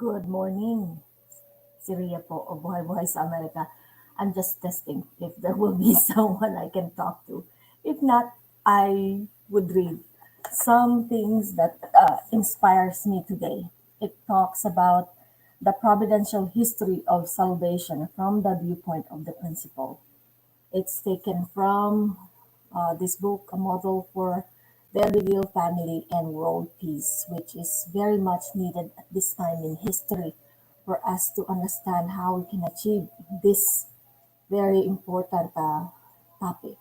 Good morning, si Rhea po o Buhay-Buhay sa Amerika. I'm just testing if there will be someone I can talk to. If not, I would read some things that inspires me today. It talks about the providential history of salvation from the viewpoint of the principle. It's taken from this book, A Model for the Ideal Family and World Peace, which is very much needed at this time in history for us to understand how we can achieve this very important topic.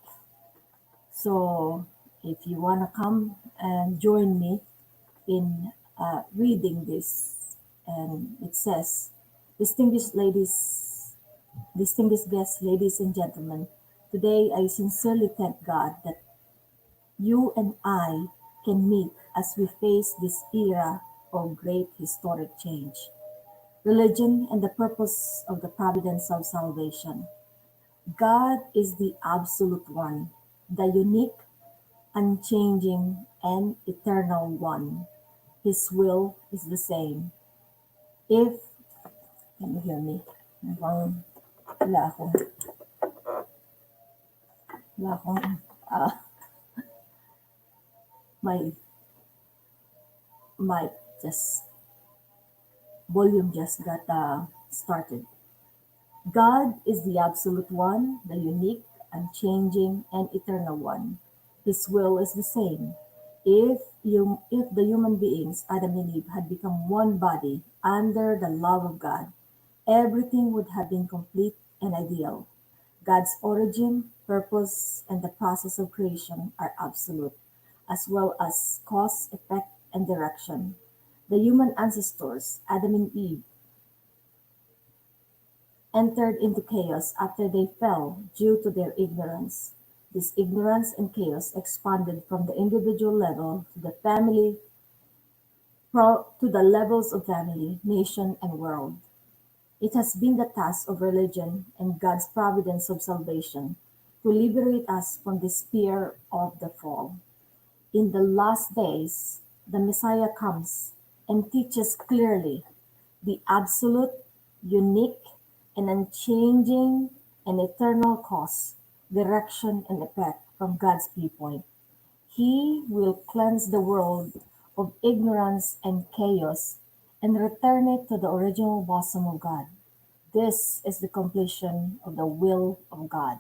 So, if you want to come and join me in reading this, and it says, Distinguished ladies, distinguished guests, ladies and gentlemen, today I sincerely thank God that you and I can meet as we face this era of great historic change. Religion and the purpose of the providence of salvation. God is the absolute one, the unique, unchanging, and eternal one. His will is the same. If, can you hear me? Mukhang wala akong, wala akong, uh, my mic just, volume just got started. God is the absolute one, the unique, unchanging, and eternal one. His will is the same. If the human beings, Adam and Eve, had become one body under the love of God, everything would have been complete and ideal. God's origin, purpose, and the process of creation are absolute, as well as cause, effect, and direction. The human ancestors, Adam and Eve, entered into chaos after they fell due to their ignorance. This ignorance and chaos expanded from the individual level to the levels of family, nation, and world. It has been the task of religion and God's providence of salvation to liberate us from the spear of the fall. In the last days, the Messiah comes and teaches clearly the absolute, unique, and unchanging and eternal cause, direction, and effect from God's viewpoint. He will cleanse the world of ignorance and chaos and return it to the original bosom of God. This is the completion of the will of God.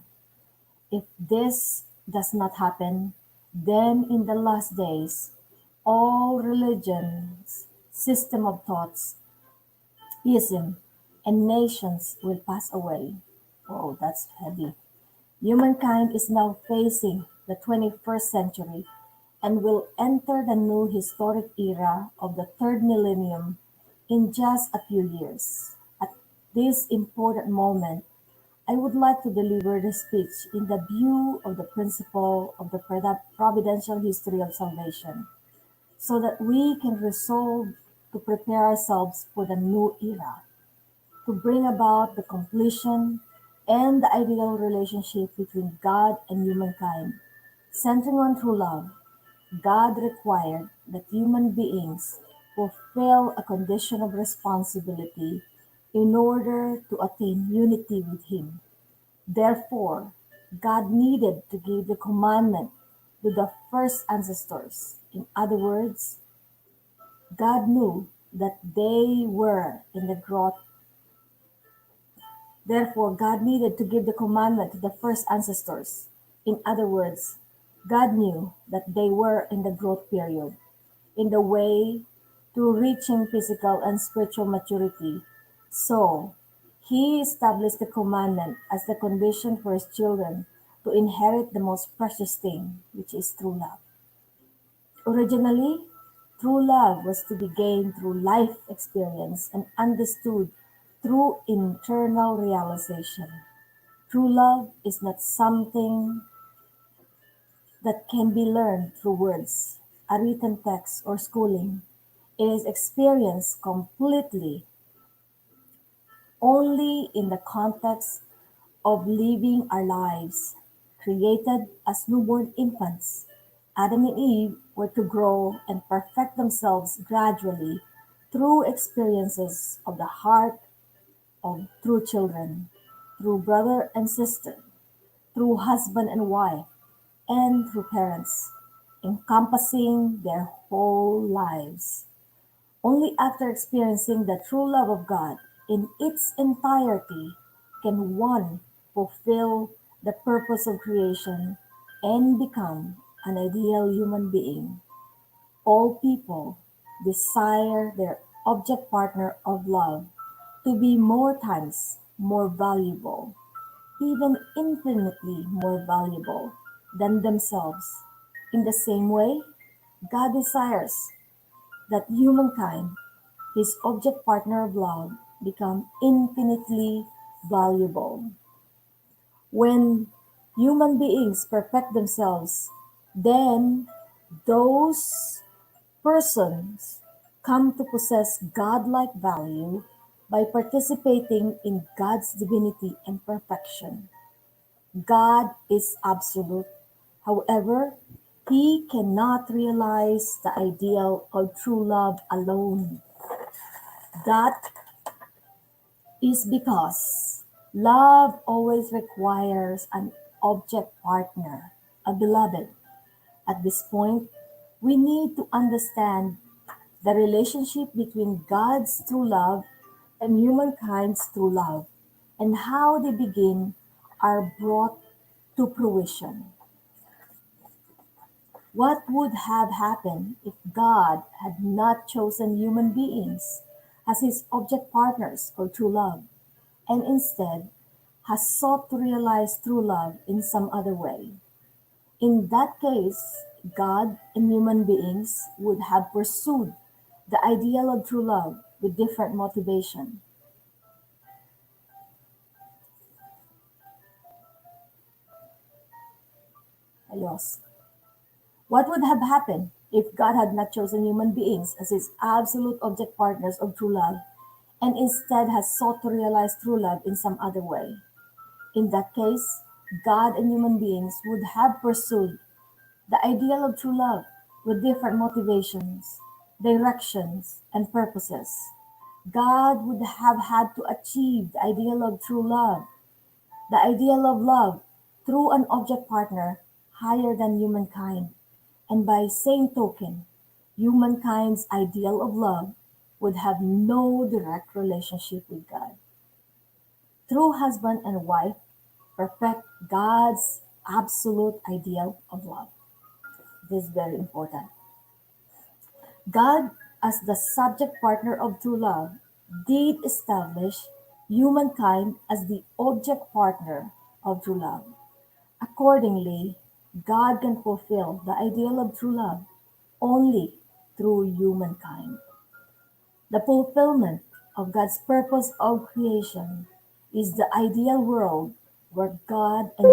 If this does not happen, then in the last days, all religions, system of thoughts, ism, and nations will pass away. Oh, that's heavy. Humankind is now facing the 21st century and will enter the new historic era of the third millennium in just a few years. At this important moment, I would like to deliver the speech in the view of the principle of the providential history of salvation, so that we can resolve to prepare ourselves for the new era, to bring about the completion and the ideal relationship between God and humankind, centering on true love. God required that human beings fulfill a condition of responsibility in order to attain unity with Him. Therefore, God needed to give the commandment to the first ancestors. In other words, God knew that they were in the growth. Therefore, God needed to give the commandment to the first ancestors. In other words, God knew that they were in the growth period, in the way to reaching physical and spiritual maturity. So, He established the commandment as the condition for His children to inherit the most precious thing, which is true love. Originally, true love was to be gained through life experience and understood through internal realization. True love is not something that can be learned through words, a written text, or schooling. It is experienced completely only in the context of living our lives. Created as newborn infants, Adam and Eve were to grow and perfect themselves gradually through experiences of the heart of through children, through brother and sister, through husband and wife, and through parents, encompassing their whole lives. Only after experiencing the true love of God in its entirety can one fulfill the purpose of creation and become an ideal human being. All people desire their object partner of love to be more times more valuable, even infinitely more valuable than themselves. In the same way, God desires that humankind, his object partner of love, become infinitely valuable. When human beings perfect themselves, then those persons come to possess godlike value by participating in God's divinity and perfection. God is absolute. However, he cannot realize the ideal of true love alone. That is because love always requires an object partner, a beloved. At this point, we need to understand the relationship between God's true love and humankind's true love, and how they begin are brought to fruition. What would have happened if God had not chosen human beings as his object partners for true love, and instead has sought to realize true love in some other way? In that case, God and human beings would have pursued the ideal of true love with different motivation. Ayos. What would have happened if God had not chosen human beings as his absolute object partners of true love, and instead has sought to realize true love in some other way? In that case, God and human beings would have pursued the ideal of true love with different motivations, directions, and purposes. God would have had to achieve the ideal of true love, the ideal of love, through an object partner higher than humankind. And by same token, humankind's ideal of love would have no direct relationship with God. True husband and wife perfect God's absolute ideal of love. This is very important. God, as the subject partner of true love, did establish humankind as the object partner of true love. Accordingly, God can fulfill the ideal of true love only through humankind. The fulfillment of God's purpose of creation is the ideal world where God and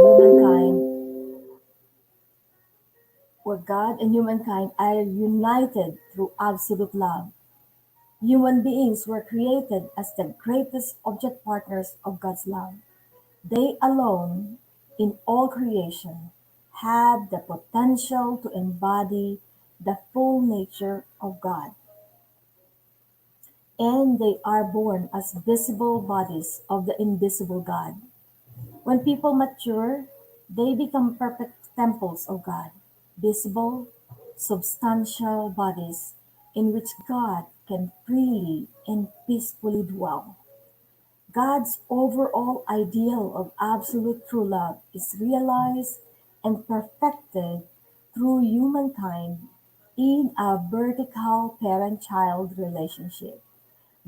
humankind are united through absolute love. Human beings were created as the greatest object partners of God's love. They alone, in all creation, have the potential to embody the full nature of God, and they are born as visible bodies of the invisible God. When people mature, they become perfect temples of God, visible, substantial bodies in which God can freely and peacefully dwell. God's overall ideal of absolute true love is realized and perfected through humankind in a vertical parent-child relationship.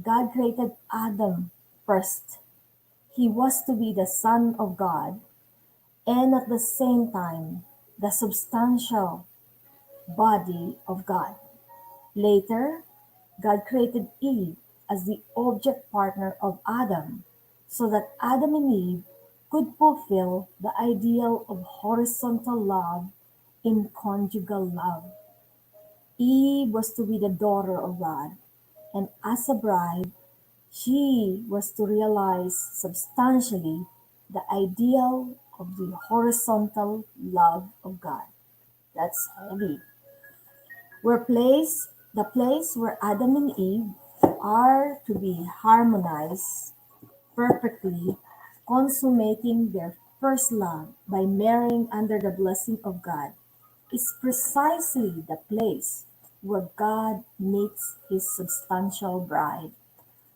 God created Adam first. He was to be the Son of God and at the same time the substantial body of God. Later, God created Eve as the object partner of Adam so that Adam and Eve could fulfill the ideal of horizontal love in conjugal love. Eve was to be the daughter of God, and as a bride, she was to realize substantially the ideal of the horizontal love of God. That's heavy. The place where Adam and Eve are to be harmonized perfectly, consummating their first love by marrying under the blessing of God, is precisely the place where God meets his substantial bride.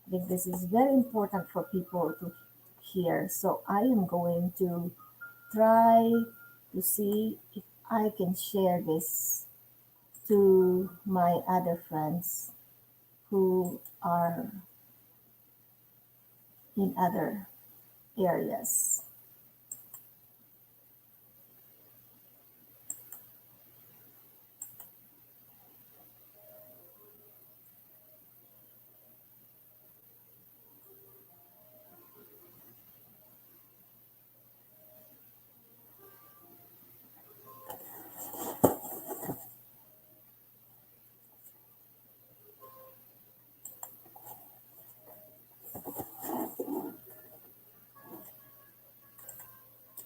I think this is very important for people to hear. So I am going to try to see if I can share this to my other friends who are in other areas.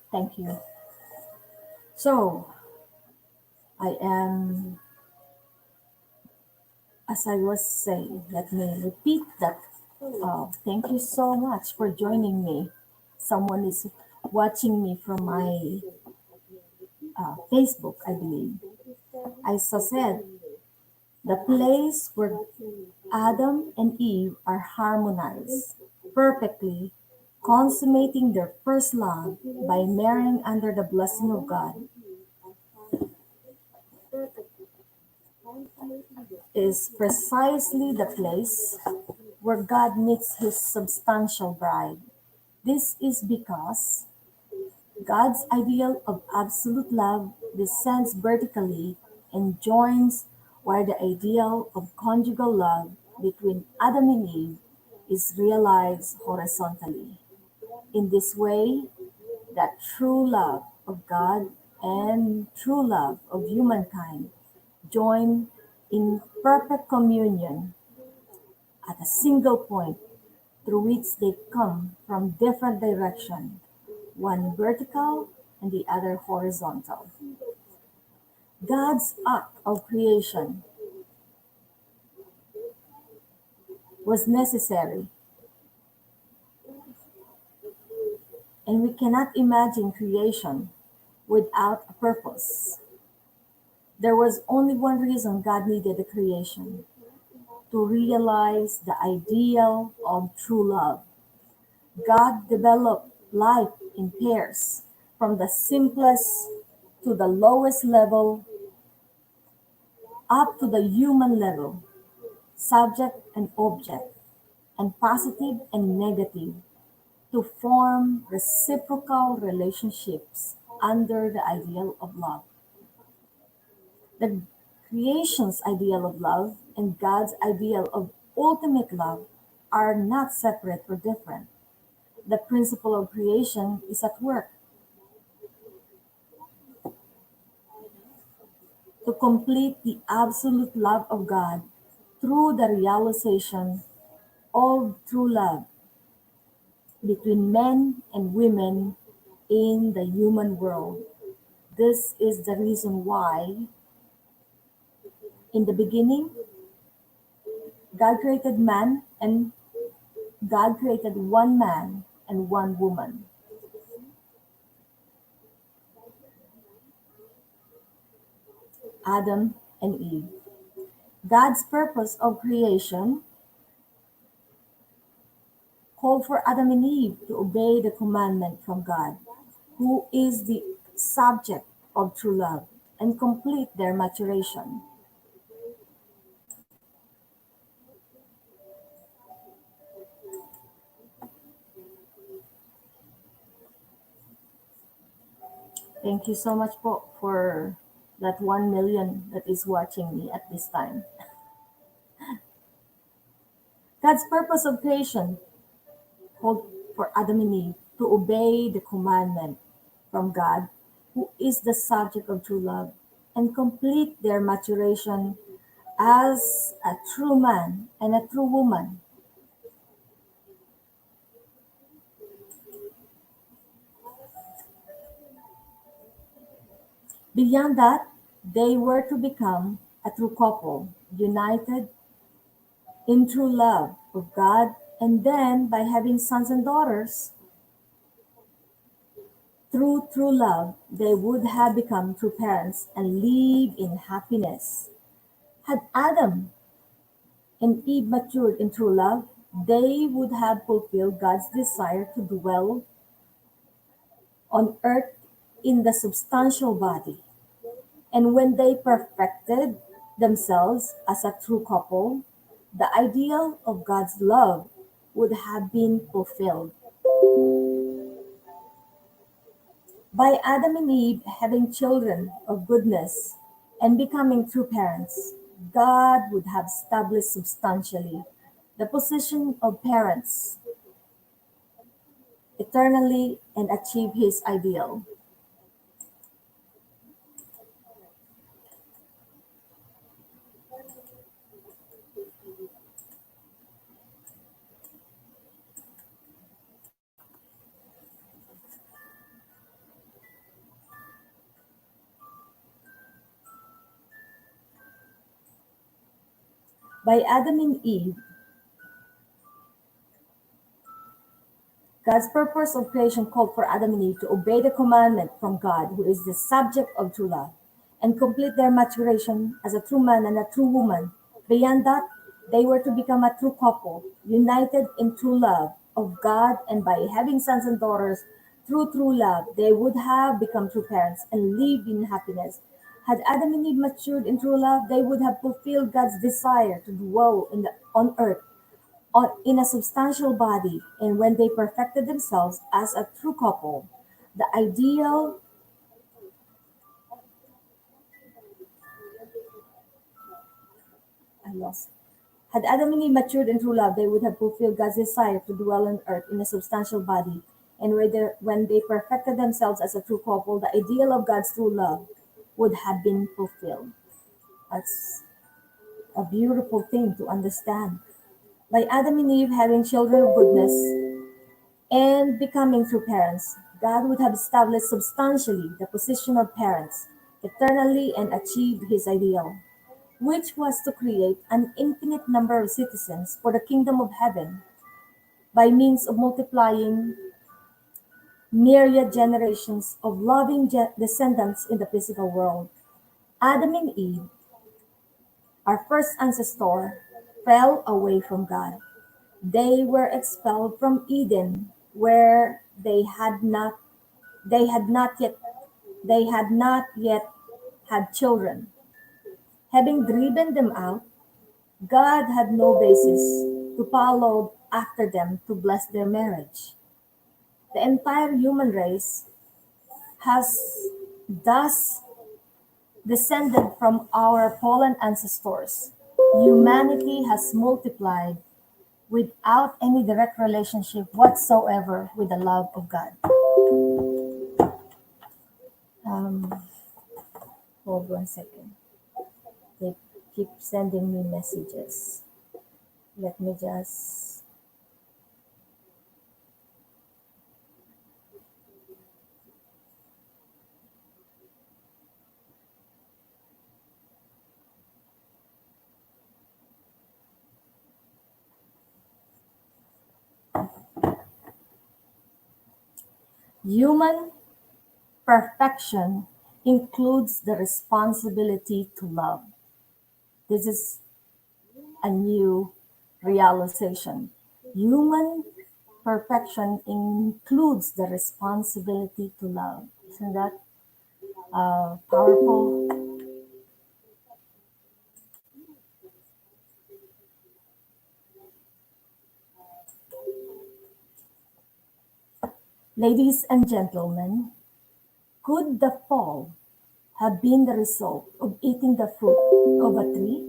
Thank you. So I am, as I was saying, let me repeat that. Thank you so much for joining me. Someone is watching me from my Facebook, I believe. As I said, the place where Adam and Eve are harmonized perfectly, consummating their first love by marrying under the blessing of God, is precisely the place where God meets his substantial bride. This is because God's ideal of absolute love descends vertically and joins where the ideal of conjugal love between Adam and Eve is realized horizontally. In this way, that true love of God and true love of humankind join in perfect communion at a single point through which they come from different directions, one vertical and the other horizontal. God's act of creation was necessary, and we cannot imagine creation without a purpose. There was only one reason God needed the creation: to realize the ideal of true love. God developed life in pairs, from the simplest to the lowest level up to the human level, subject and object, and positive and negative, to form reciprocal relationships under the ideal of love. The creation's ideal of love and God's ideal of ultimate love are not separate or different. The principle of creation is at work to complete the absolute love of God through the realization of true love between men and women in the human world. This is the reason why, in the beginning, God created man and God created one man and one woman, Adam and Eve. God's purpose of creation called for Adam and Eve to obey the commandment from God, who is the subject of true love, and complete their maturation. Thank you so much for that 1 million that is watching me at this time. God's purpose of creation called for Adam and Eve to obey the commandment from God, who is the subject of true love, and complete their maturation as a true man and a true woman. Beyond that, they were to become a true couple, united in true love of God, and then by having sons and daughters, through true love, they would have become true parents and live in happiness. Had Adam and Eve matured in true love, they would have fulfilled God's desire to dwell on earth in the substantial body. And when they perfected themselves as a true couple, the ideal of God's love would have been fulfilled. By Adam and Eve having children of goodness and becoming true parents, God would have established substantially the position of parents eternally and achieve his ideal. By Adam and Eve, God's purpose of creation called for Adam and Eve to obey the commandment from God, who is the subject of true love, and complete their maturation as a true man and a true woman. Beyond that, they were to become a true couple, united in true love of God, and by having sons and daughters through true love, they would have become true parents and live in happiness. Had Adam and Eve matured in true love, they would have fulfilled God's desire to dwell on earth in a substantial body, and when they perfected themselves as a true couple, the ideal I lost. Had Adam and Eve matured in true love, they would have fulfilled God's desire to dwell on earth in a substantial body, and when they perfected themselves as a true couple, the ideal of God's true love would have been fulfilled. That's a beautiful thing to understand. By Adam and Eve having children of goodness and becoming true parents, God would have established substantially the position of parents eternally and achieved his ideal, which was to create an infinite number of citizens for the kingdom of heaven by means of multiplying myriad generations of loving descendants in the physical world. Adam and Eve, our first ancestor, fell away from God. They were expelled from Eden, where they had not yet had children. Having driven them out, God had no basis to follow after them to bless their marriage. The entire human race has thus descended from our fallen ancestors. Humanity has multiplied without any direct relationship whatsoever with the love of God. Um, Hold 1 second. They keep sending me messages. Let me just. Human perfection includes the responsibility to love. This is a new realization. Human perfection includes the responsibility to love. Isn't that powerful? Ladies and gentlemen, could the fall have been the result of eating the fruit of a tree?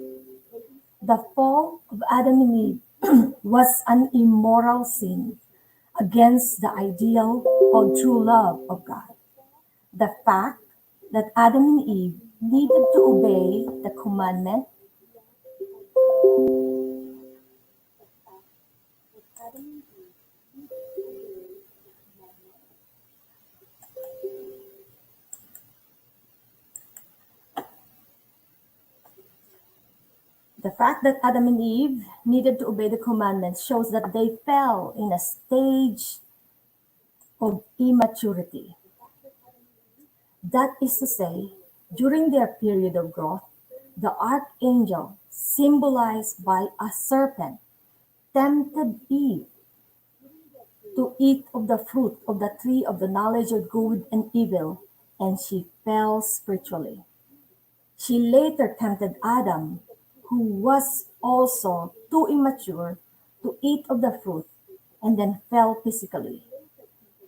The fall of Adam and Eve was an immoral sin against the ideal of true love of God. The fact that Adam and Eve needed to obey the commandment the fact that Adam and Eve needed to obey the commandments shows that they fell in a stage of immaturity. That is to say, during their period of growth, the archangel, symbolized by a serpent, tempted Eve to eat of the fruit of the tree of the knowledge of good and evil, and she fell spiritually. She later tempted Adam, who was also too immature to eat of the fruit, and then fell physically.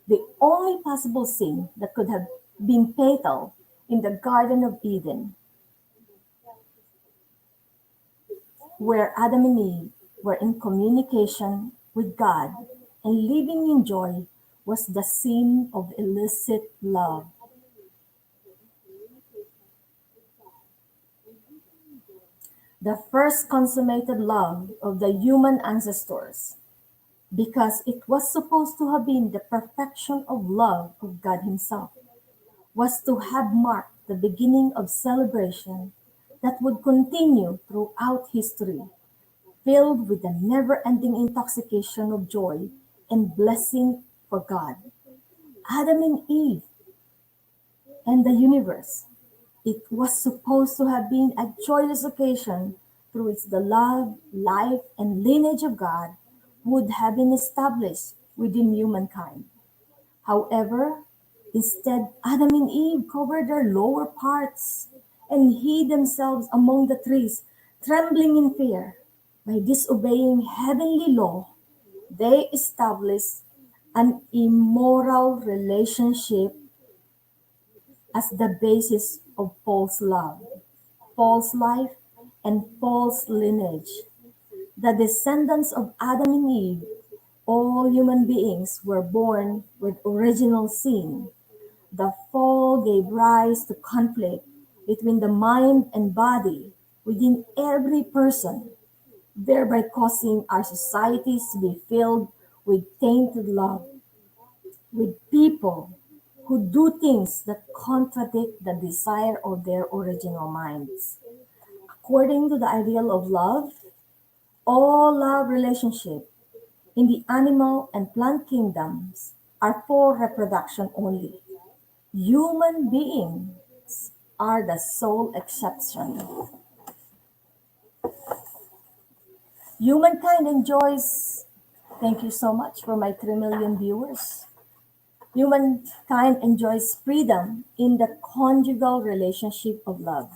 The only possible sin that could have been fatal in the Garden of Eden, where Adam and Eve were in communication with God and living in joy, was the sin of illicit love. The first consummated love of the human ancestors, because it was supposed to have been the perfection of love of God Himself, was to have marked the beginning of celebration that would continue throughout history, filled with the never-ending intoxication of joy and blessing for God, Adam and Eve, and the universe. It was supposed to have been a joyous occasion through which the love, life, and lineage of God would have been established within humankind. However, instead, Adam and Eve covered their lower parts and hid themselves among the trees, trembling in fear. By disobeying heavenly law, they established an immoral relationship as the basis of false love, false life, and false lineage. The descendants of Adam and Eve, all human beings, were born with original sin. The fall gave rise to conflict between the mind and body within every person, thereby causing our societies to be filled with tainted love, with people who do things that contradict the desire of their original minds. According to the ideal of love, all love relationships in the animal and plant kingdoms are for reproduction only. Human beings are the sole exception. Humankind enjoys, thank you so much for my 3 million viewers. Humankind enjoys freedom in the conjugal relationship of love.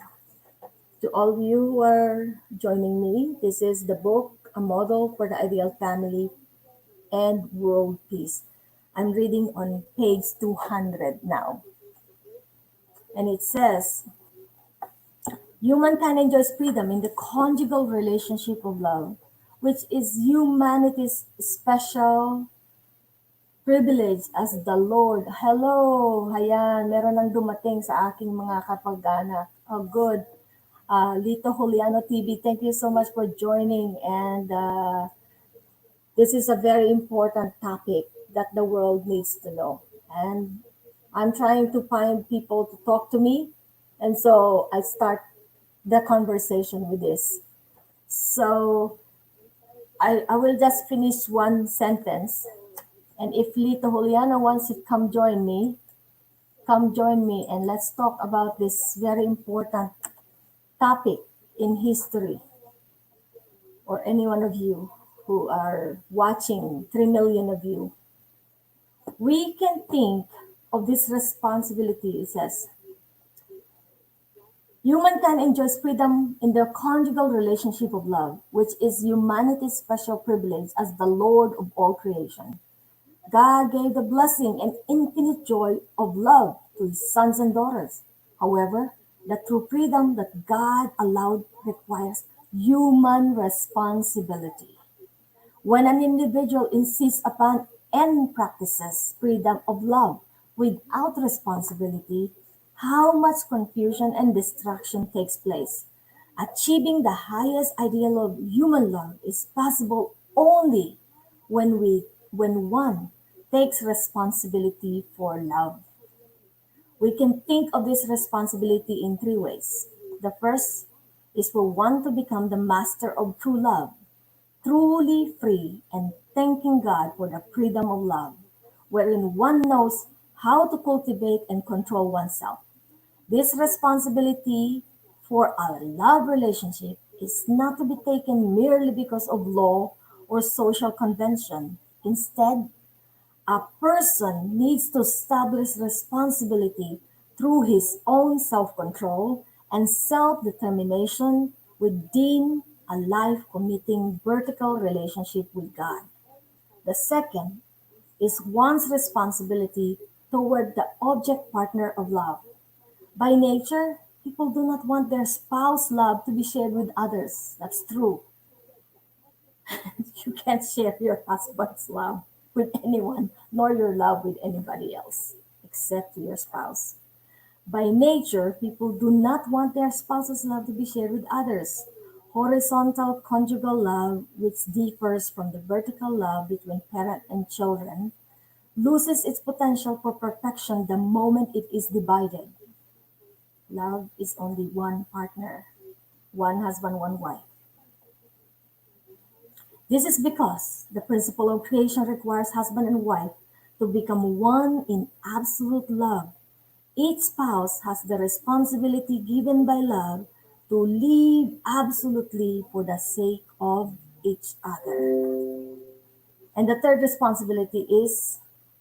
To all of you who are joining me, this is the book, A Model for the Ideal Family and World Peace. I'm reading on page 200 now. And it says, humankind enjoys freedom in the conjugal relationship of love, which is humanity's special privilege as the Lord. Hello! Ayan, meron nang dumating sa aking mga kapag-anak. Oh, good. Lito Juliano TV, thank you so much for joining. And this is a very important topic that the world needs to know. And I'm trying to find people to talk to me. And so I start the conversation with this. So I will just finish one sentence. And if Lito Juliano wants to come join me and let's talk about this very important topic in history. Or any one of you who are watching, 3 million of you, we can think of this responsibility. It says, humankind enjoys freedom in their conjugal relationship of love, which is humanity's special privilege as the Lord of all creation. God gave the blessing and infinite joy of love to His sons and daughters. However, the true freedom that God allowed requires human responsibility. When an individual insists upon and practices freedom of love without responsibility, how much confusion and destruction takes place. Achieving the highest ideal of human love is possible only when one takes responsibility for love. We can think of this responsibility in three ways. The first is for one to become the master of true love, truly free and thanking God for the freedom of love, wherein one knows how to cultivate and control oneself. This responsibility for a love relationship is not to be taken merely because of law or social convention. Instead, a person needs to establish responsibility through his own self control and self determination within a life committing vertical relationship with God. The second is one's responsibility toward the object partner of love. By nature, people do not want their spouse love to be shared with others. That's true. You can't share your husband's love with anyone, nor your love with anybody else, except your spouse. By nature, people do not want their spouse's love to be shared with others. Horizontal conjugal love, which differs from the vertical love between parent and children, loses its potential for perfection the moment it is divided. Love is only one partner, one husband, one wife. This is because the principle of creation requires husband and wife to become one in absolute love. Each spouse has the responsibility given by love to live absolutely for the sake of each other. And the third responsibility is,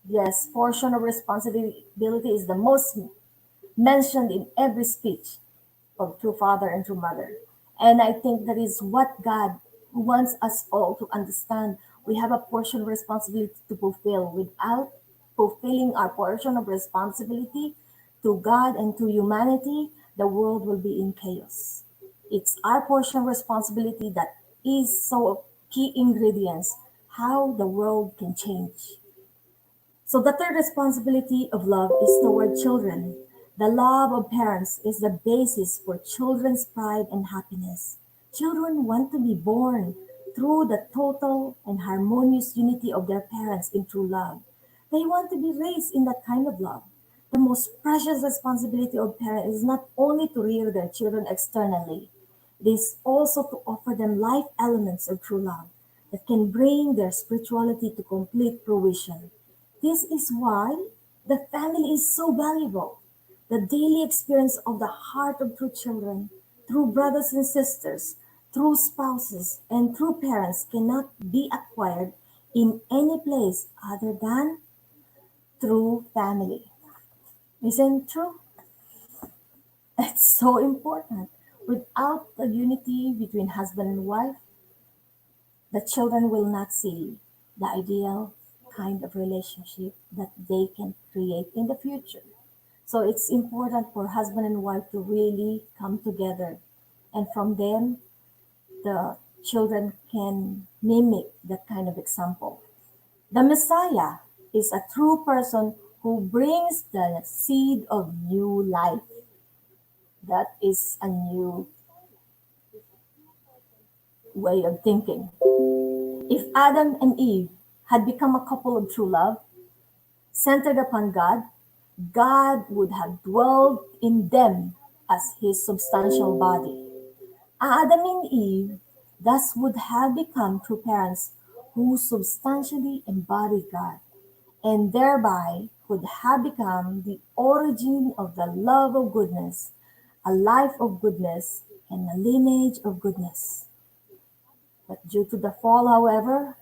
yes, portion of responsibility is the most mentioned in every speech of true father and true mother. And I think that is what God wants us all to understand. We have a portion of responsibility to fulfill. Without fulfilling our portion of responsibility to God and to humanity, the world will be in chaos. It's our portion of responsibility that is so key ingredients how the world can change. So the third responsibility of love is toward children. The love of parents is the basis for children's pride and happiness. Children want to be born through the total and harmonious unity of their parents in true love. They want to be raised in that kind of love. The most precious responsibility of parents is not only to rear their children externally, it is also to offer them life elements of true love that can bring their spirituality to complete fruition. This is why the family is so valuable. The daily experience of the heart of true children, through brothers and sisters, through spouses, and through parents cannot be acquired in any place other than through family. Isn't it true? It's so important. Without the unity between husband and wife, the children will not see the ideal kind of relationship that they can create in the future. So it's important for husband and wife to really come together. And from them, the children can mimic that kind of example. The Messiah is a true person who brings the seed of new life. That is a new way of thinking. If Adam and Eve had become a couple of true love, centered upon God, God would have dwelled in them as his substantial body. Adam and Eve thus would have become true parents who substantially embody God, and thereby would have become the origin of the love of goodness, a life of goodness, and a lineage of goodness. But due to the fall, however,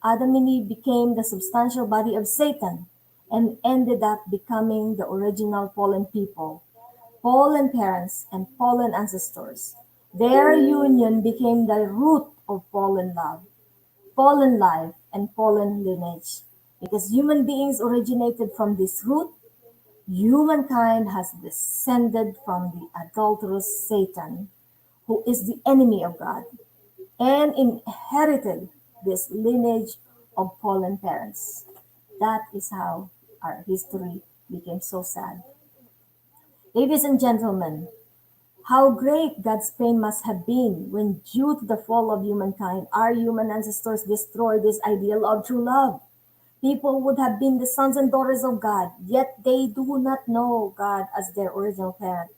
Adam and Eve became the substantial body of Satan and ended up becoming the original fallen people, fallen parents, and fallen ancestors. Their union became the root of fallen love, fallen life, and fallen lineage. Because human beings originated from this root, humankind has descended from the adulterous Satan, who is the enemy of God, and inherited this lineage of fallen parents. That is how our history became so sad. Ladies and gentlemen, how great God's pain must have been when, due to the fall of humankind, our human ancestors destroyed this ideal of true love. People would have been the sons and daughters of God, yet they do not know God as their original parent.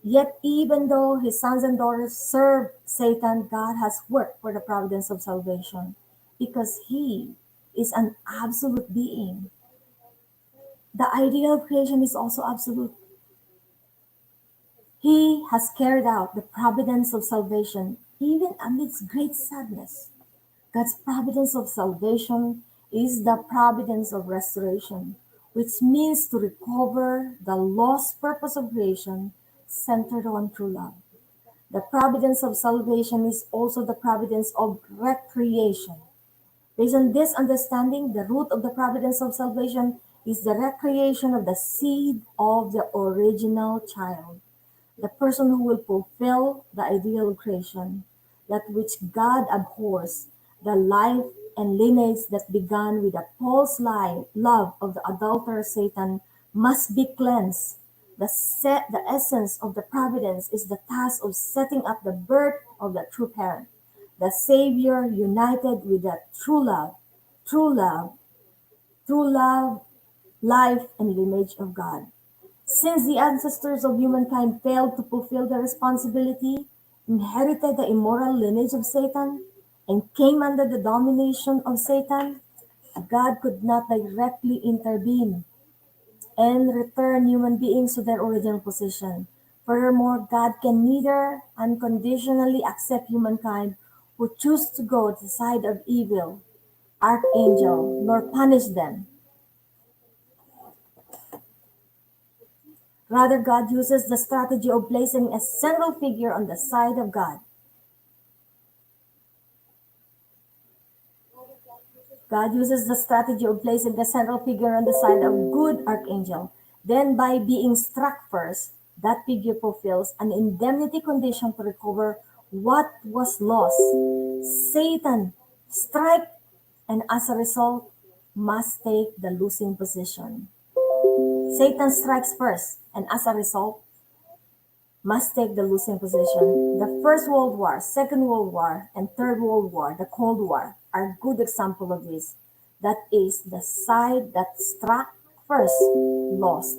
Yet, even though his sons and daughters serve Satan, God has worked for the providence of salvation because he is an absolute being. The idea of creation is also absolute. He has carried out the providence of salvation even amidst great sadness. God's providence of salvation is the providence of restoration, which means to recover the lost purpose of creation centered on true love. The providence of salvation is also the providence of recreation. Based on this understanding, the root of the providence of salvation is the recreation of the seed of the original child, the person who will fulfill the ideal of creation, that which God abhors, the life and lineage that began with the false love of the adulterer Satan must be cleansed. The essence of the providence is the task of setting up the birth of the true parent, the Savior united with the true love, true love, life, and lineage of God. Since the ancestors of humankind failed to fulfill their responsibility, inherited the immoral lineage of Satan, and came under the domination of Satan, God could not directly intervene and return human beings to their original position. Furthermore, God can neither unconditionally accept humankind who choose to go to the side of evil, archangel, nor punish them. Rather, God uses the strategy of placing a central figure on the side of God. God uses the strategy of placing the central figure on the side of good archangel. Then, by being struck first, that figure fulfills an indemnity condition to recover what was lost. Satan strike, and as a result, must take the losing position. Satan strikes first, and as a result, must take the losing position. The First World War, Second World War, and Third World War, the Cold War, are good example of this. That is, the side that struck first lost.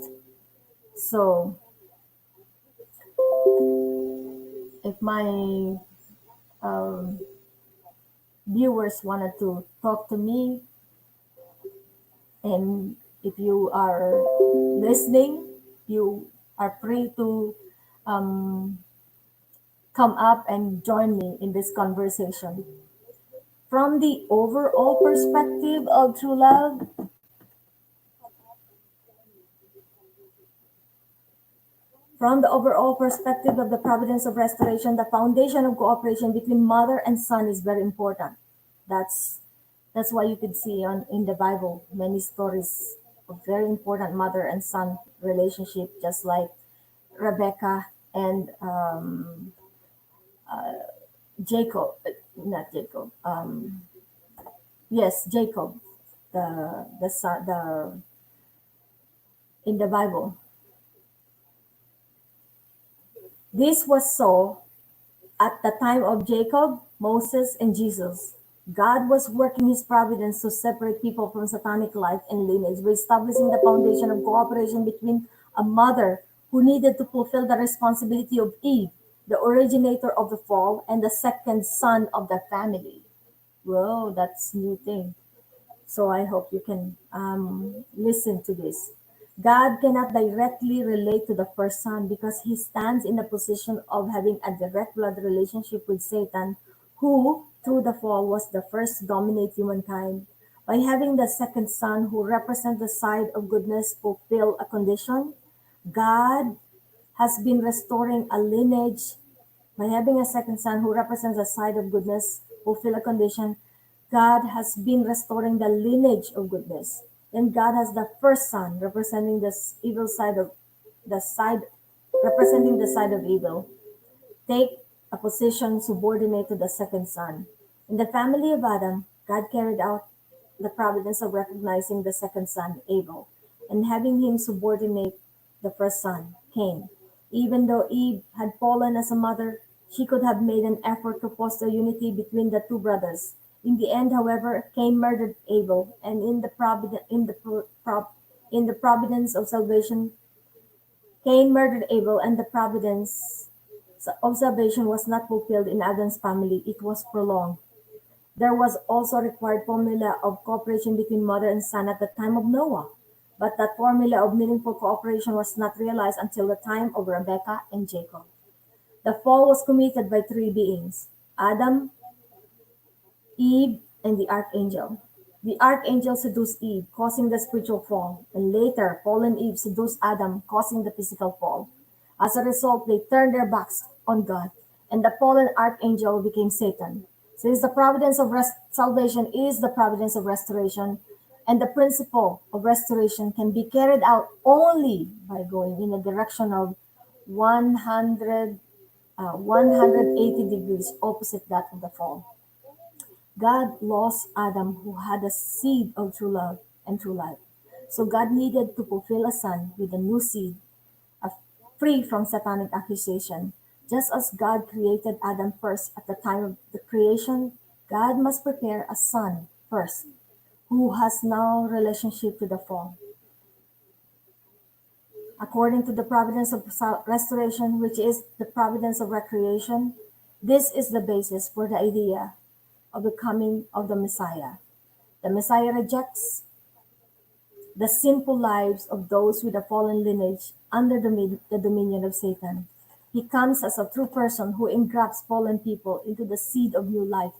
So, if my um, viewers wanted to talk to me, and if you are listening, you are free to um, come up and join me in this conversation. From the overall perspective of true love, from the overall perspective of the providence of restoration, the foundation of cooperation between mother and son is very important. That's that's why you could see on in the Bible many stories of very important mother and son relationship, just like Rebecca and Jacob, not Jacob. Yes, Jacob, the son, the in the Bible. This was so at the time of Jacob, Moses, and Jesus. God was working his providence to separate people from satanic life and lineage by establishing the foundation of cooperation between a mother who needed to fulfill the responsibility of Eve, the originator of the fall, and the second son of the family. Whoa, that's new thing. So I hope you can listen to this. God cannot directly relate to the first son because he stands in the position of having a direct blood relationship with Satan, who, through the fall, was the first to dominate humankind. By having the second son, who represents the side of goodness, fulfill a condition, God has been restoring a lineage by having a second son who represents a side of goodness, fulfill a condition. God has been restoring the lineage of goodness. Then God has the first son representing the evil side of the side representing the side of evil. Take a position subordinate to the second son. In the family of Adam, God carried out the providence of recognizing the second son, Abel, and having him subordinate the first son, Cain. Even though Eve had fallen as a mother, she could have made an effort to foster unity between the two brothers. In the end, however, Cain murdered Abel, and in the providence of salvation, Cain murdered Abel, and the providence of salvation was not fulfilled in Adam's family, it was prolonged. There was also a required formula of cooperation between mother and son at the time of Noah, but that formula of meaningful cooperation was not realized until the time of Rebekah and Jacob. The fall was committed by three beings: Adam, Eve, and the archangel. The archangel seduced Eve, causing the spiritual fall, and later fallen Eve seduced Adam, causing the physical fall. As a result, they turned their backs on God, and the fallen archangel became Satan. Since the providence of salvation is the providence of restoration, and the principle of restoration can be carried out only by going in the direction of 100, 180 degrees opposite that of the fall. God lost Adam, who had a seed of true love and true life. So God needed to fulfill a son with a new seed, uh, free from satanic accusation. Just as God created Adam first at the time of the creation, God must prepare a son first, who has now relationship to the fall. According to the providence of restoration, which is the providence of recreation, this is the basis for the idea of the coming of the Messiah. The Messiah rejects the sinful lives of those with a fallen lineage under the dominion of Satan. He comes as a true person who engrafts fallen people into the seed of new life.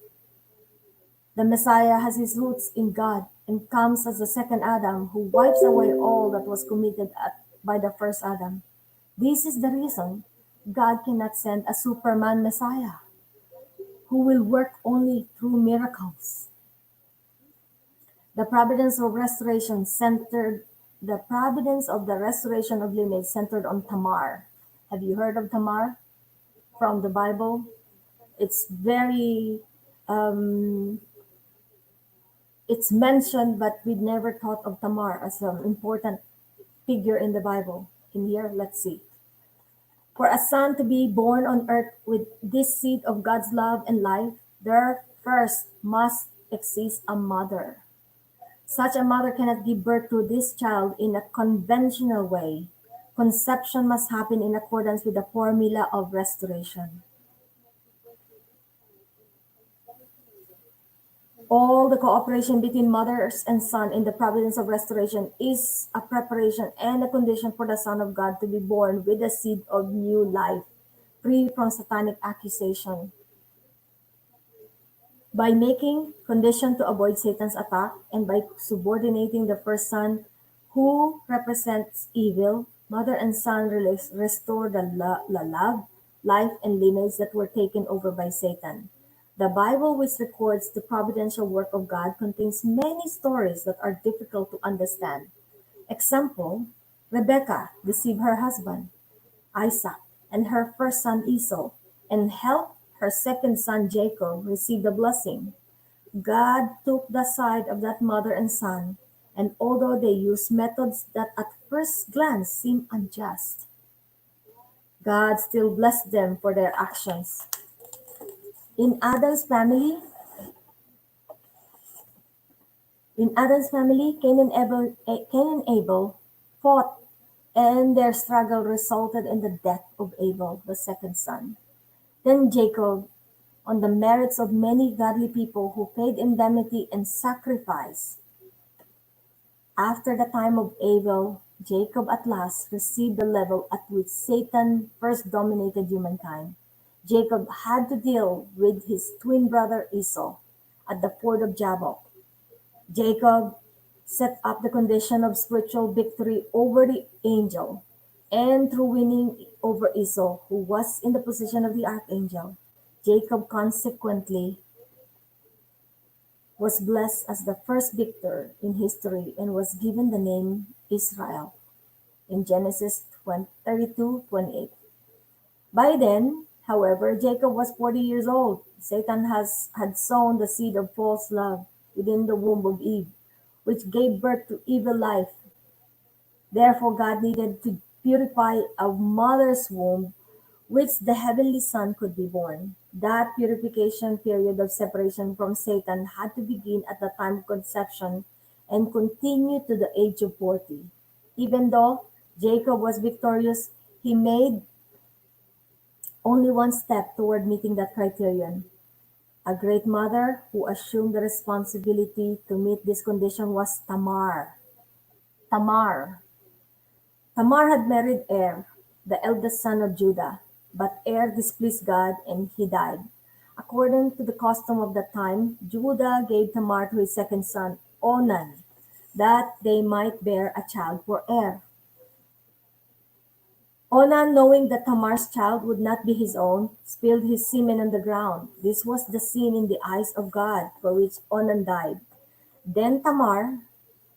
The Messiah has his roots in God and comes as the second Adam who wipes away all that was committed by the first Adam. This is the reason God cannot send a Superman Messiah who will work only through miracles. The providence of restoration centered the providence of the restoration of lineage centered on Tamar. Have you heard of Tamar from the Bible? It's very um, it's mentioned, but we never thought of Tamar as an important figure in the Bible. In here, let's see. For a son to be born on earth with this seed of God's love and life, there first must exist a mother. Such a mother cannot give birth to this child in a conventional way. Conception must happen in accordance with the formula of restoration. All the cooperation between mothers and son in the providence of restoration is a preparation and a condition for the Son of God to be born with the seed of new life, free from satanic accusation. By making condition to avoid Satan's attack and by subordinating the first son who represents evil, mother and son restore the love, life, and lineage that were taken over by Satan. The Bible, which records the providential work of God, contains many stories that are difficult to understand. Example, Rebekah deceived her husband, Isaac, and her first son Esau, and helped her second son Jacob receive the blessing. God took the side of that mother and son, and although they used methods that at first glance seem unjust, God still blessed them for their actions. In Adam's family, Cain and Abel fought, and their struggle resulted in the death of Abel, the second son. Then Jacob, on the merits of many godly people who paid indemnity and sacrifice. After the time of Abel, Jacob at last received the level at which Satan first dominated humankind. Jacob had to deal with his twin brother Esau at the ford of Jabbok. Jacob set up the condition of spiritual victory over the angel, and through winning over Esau, who was in the position of the archangel, Jacob consequently was blessed as the first victor in history and was given the name Israel in Genesis 32:28. By then, however, Jacob was 40 years old. Satan had sown the seed of false love within the womb of Eve, which gave birth to evil life. Therefore, God needed to purify a mother's womb which the heavenly Son could be born. That purification period of separation from Satan had to begin at the time of conception and continue to the age of 40. Even though Jacob was victorious, He made only one step toward meeting that criterion. A great mother who assumed the responsibility to meet this condition was Tamar. Tamar. Tamar had married Er, the eldest son of Judah, but Er displeased God and he died. According to the custom of that time, Judah gave Tamar to his second son, Onan, that they might bear a child for Er. Onan, knowing that Tamar's child would not be his own, spilled his semen on the ground. This was the sin in the eyes of God for which Onan died. Then Tamar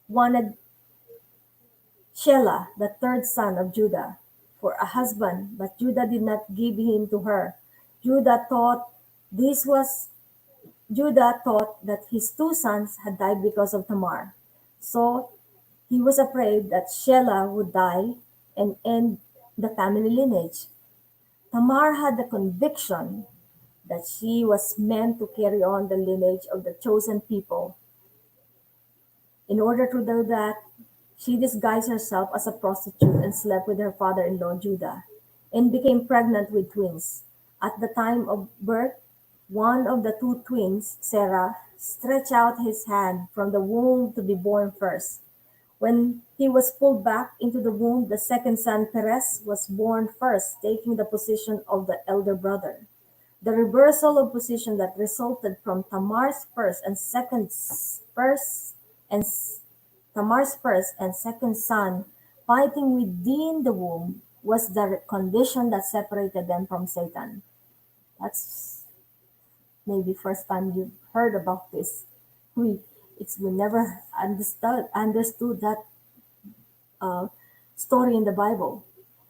wanted Shelah, the third son of Judah, for a husband, but Judah did not give him to her. Judah thought this was Judah thought that his two sons had died because of Tamar. So he was afraid that Shelah would die and end the family lineage. Tamar had the conviction that she was meant to carry on the lineage of the chosen people. In order to do that, she disguised herself as a prostitute and slept with her father-in-law Judah, and became pregnant with twins. At the time of birth, one of the two twins, Sarah, stretched out his hand from the womb to be born first. When he was pulled back into the womb, the second son, Perez, was born first, taking the position of the elder brother. The reversal of position that resulted from first and Tamar's first and second son fighting within the womb was the condition that separated them from Satan. That's maybe first time you've heard about this. We we never understood that uh, story in the Bible.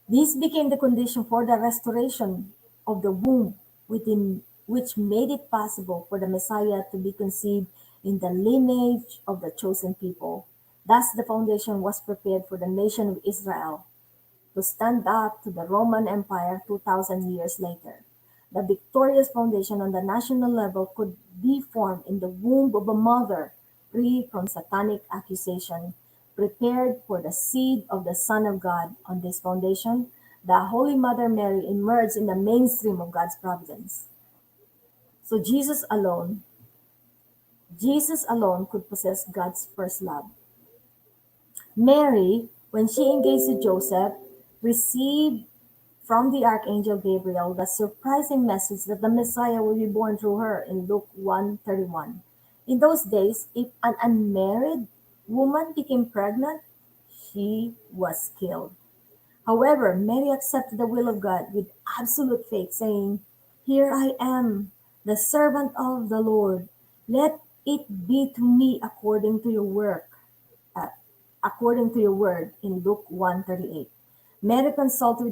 This became the condition for the restoration of the womb, within which made it possible for the Messiah to be conceived in the lineage of the chosen people. Thus, the foundation was prepared for the nation of Israel to stand up to the Roman Empire 2,000 years later. The victorious foundation on the national level could be formed in the womb of a mother, free from satanic accusation, prepared for the seed of the Son of God. On this foundation, the Holy Mother Mary emerged in the mainstream of God's providence. So Jesus alone could possess God's first love. Mary, when she engaged to Joseph, received from the archangel Gabriel the surprising message that the Messiah will be born through her in Luke 1:31. In those days, if an unmarried woman became pregnant, she was killed. However, Mary accepted the will of God with absolute faith, saying, "Here I am, the servant of the Lord. Let it be to me uh, according to your word," in Luke 1:38. Mary consulted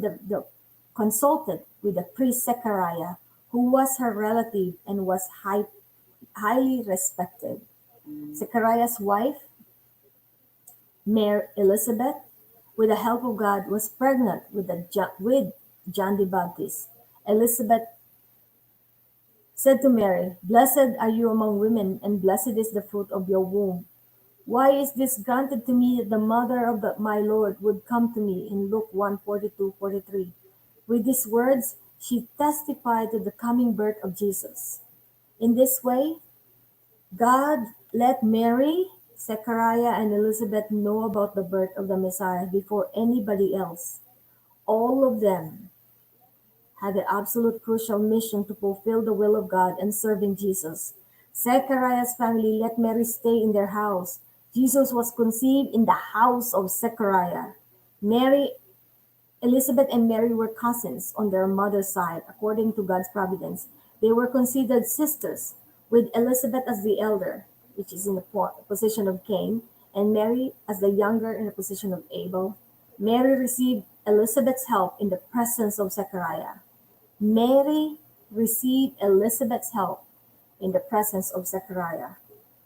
with the priest Zechariah, who was her relative and was highly respected. Zechariah's wife, Mary Elizabeth, with the help of God, was pregnant with John the Baptist. Elizabeth said to Mary, "Blessed are you among women, and blessed is the fruit of your womb. Why is this granted to me that the mother of my Lord would come to me?" In Luke 1:42-43. With these words, she testified to the coming birth of Jesus. In this way, God let Mary, Zechariah, and Elizabeth know about the birth of the Messiah before anybody else. All of them had the absolute crucial mission to fulfill the will of God and serving Jesus. Zechariah's family let Mary stay in their house. Jesus was conceived in the house of Zechariah. Mary, Elizabeth and Mary were cousins on their mother's side, according to God's providence. They were considered sisters, with Elizabeth as the elder, which is in the position of Cain, and Mary as the younger in the position of Abel. Mary received Elizabeth's help in the presence of Zechariah. Mary received Elizabeth's help in the presence of Zechariah.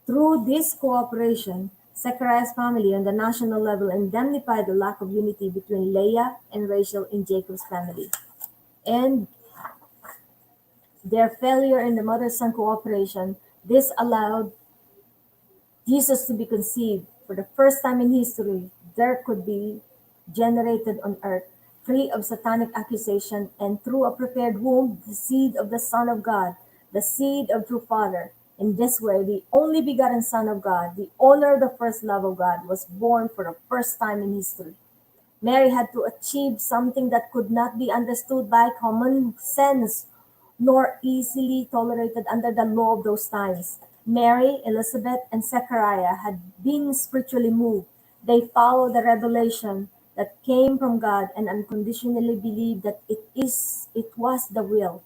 Through this cooperation, Zechariah's family on the national level indemnified the lack of unity between Leah and Rachel in Jacob's family, and their failure in the mother-son cooperation. This allowed Jesus to be conceived. For the first time in history, there could be generated on earth free of satanic accusation, and through a prepared womb, the seed of the Son of God, the seed of true Father. In this way, the only begotten Son of God, the owner of the first love of God, was born for the first time in history. Mary had to achieve something that could not be understood by common sense nor easily tolerated under the law of those times. Mary, Elizabeth, and Zechariah had been spiritually moved. They followed the revelation that came from God and unconditionally believed that it was the will